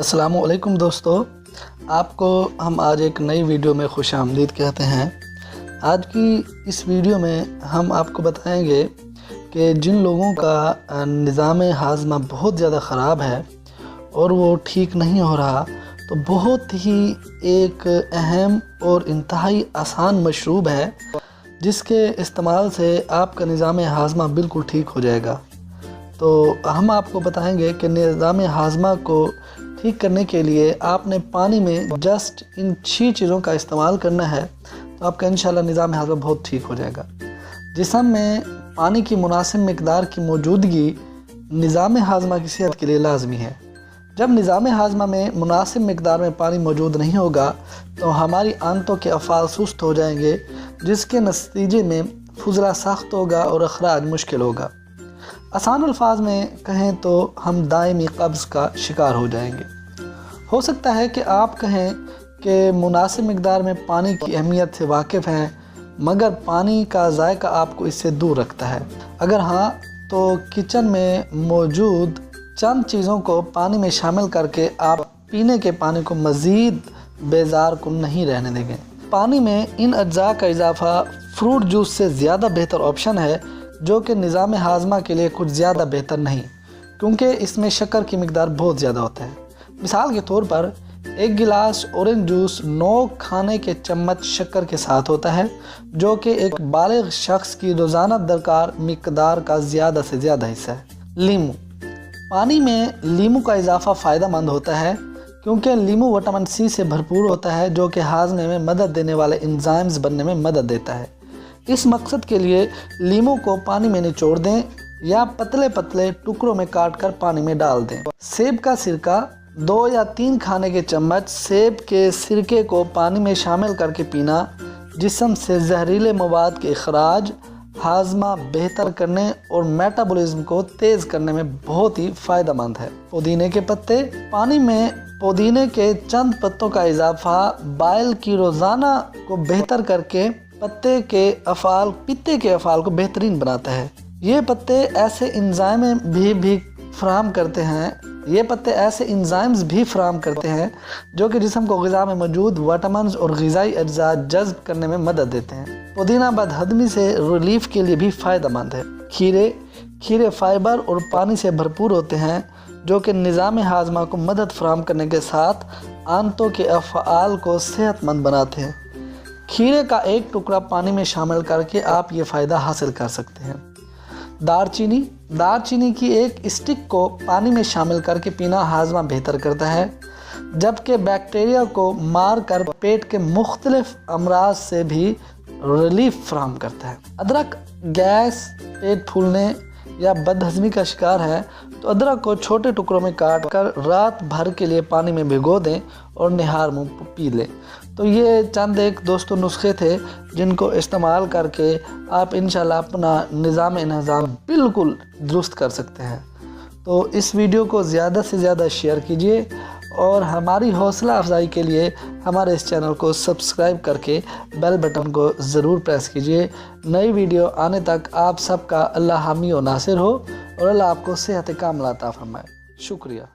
अस्सलाम वालेकुम दोस्तों, आपको हम आज एक नई वीडियो में खुश आमदीद कहते हैं। आज की इस वीडियो में हम आपको बताएंगे कि जिन लोगों का निज़ाम हाज़मा बहुत ज़्यादा ख़राब है और वो ठीक नहीं हो रहा, तो बहुत ही एक अहम और इंतहाई आसान मशरूब है जिसके इस्तेमाल से आपका निज़ाम हाज़मा बिल्कुल ठीक हो जाएगा। तो हम आपको बताएंगे कि निज़ाम हाज़मा को ठीक करने के लिए आपने पानी में जस्ट इन 6 चीज़ों का इस्तेमाल करना है, तो आपका इंशाल्लाह निज़ाम हाज़मा बहुत ठीक हो जाएगा। जिस्म में पानी की मुनासिब मिक़दार की मौजूदगी निज़ाम हाज़मा की सेहत के लिए लाजमी है। जब निज़ाम हाज़मा में मुनासिब मिक़दार में पानी मौजूद नहीं होगा तो हमारी आंतों के अफ़ाल सुस्त हो जाएंगे, जिसके नतीजे में फुज़ला सख्त होगा और अखराज मुश्किल होगा। आसान अल्फाज में कहें तो हम दायमी कब्ज़ का शिकार हो जाएंगे। हो सकता है कि आप कहें कि मुनासिब मिक़दार में पानी की अहमियत से वाकिफ़ हैं, मगर पानी का जायका आपको इससे दूर रखता है। अगर हाँ, तो किचन में मौजूद चंद चीज़ों को पानी में शामिल करके आप पीने के पानी को मज़ीद बेजार कुन नहीं रहने देंगे। पानी में इन अज्जा का इजाफ़ा फ्रूट जूस से ज़्यादा बेहतर ऑप्शन है, जो कि निज़ाम हाज़मा के लिए कुछ ज़्यादा बेहतर नहीं, क्योंकि इसमें शक्कर की मिक़दार बहुत ज़्यादा होता है। मिसाल के तौर पर 1 गिलास ऑरेंज जूस 9 खाने के चम्मच शक्कर के साथ होता है, जो कि एक बालिग़ शख्स की रोज़ाना दरकार मिक़दार का ज़्यादा से ज़्यादा हिस्सा है। लीमू, पानी में लीमू का इजाफ़ा फ़ायदा मंद होता है, क्योंकि लीमू विटामिन सी से भरपूर होता है, जो कि हाज़मे में मदद देने वाले एंजाइम्स बनने में मदद देता है। इस मकसद के लिए लीमू को पानी में निचोड़ दें या पतले पतले टुकड़ों में काट कर पानी में डाल दें। सेब का सिरका 2 या 3 खाने के चम्मच सेब के सिरके को पानी में शामिल करके पीना जिस्म से जहरीले मवाद के इखराज, हाज़मा बेहतर करने और मेटाबॉलिज्म को तेज़ करने में बहुत ही फ़ायदेमंद है। पुदीने के पत्ते, पानी में पुदीने के चंद पत्तों का इजाफा बाइल की रोज़ाना को बेहतर करके पित्ते के अफ़ाल को बेहतरीन बनाता है। ये पत्ते ऐसे एंजाइम्स भी फराहम करते हैं जो कि जिस्म को ग़िज़ा में मौजूद विटामिन और ग़िज़ाई अज्जा जज़्ब करने में मदद देते हैं। पुदीना बदहज़मी से रिलीफ के लिए भी फ़ायदेमंद है। खीरे फ़ाइबर और पानी से भरपूर होते हैं, जो कि निज़ाम हाज़मा को मदद फराहम करने के साथ आंतों के अफ़आल को सेहतमंद बनाते हैं। खीरे का एक टुकड़ा पानी में शामिल करके आप ये फ़ायदा हासिल कर सकते हैं। दारचीनी की एक स्टिक को पानी में शामिल करके पीना हाज़मा बेहतर करता है, जबकि बैक्टीरिया को मार कर पेट के मुख्तलिफ अमराज से भी रिलीफ फराहम करता है। अदरक गैस, पेट फूलने या बदहज़मी का शिकार है तो अदरक को छोटे टुकड़ों में काट कर रात भर के लिए पानी में भिगो दें और निहार मुँह पी लें। तो ये चंद एक दोस्तों नुस्खे थे जिनको इस्तेमाल करके आप इंशाल्लाह अपना निज़ाम हाज़मा बिल्कुल दुरुस्त कर सकते हैं। तो इस वीडियो को ज़्यादा से ज़्यादा शेयर कीजिए और हमारी हौसला अफजाई के लिए हमारे इस चैनल को सब्सक्राइब करके बेल बटन को ज़रूर प्रेस कीजिए। नई वीडियो आने तक आप सबका अल्लाह हामी और नासिर हो और अल्लाह आपको सेहत कामिला अता फरमाए। शुक्रिया।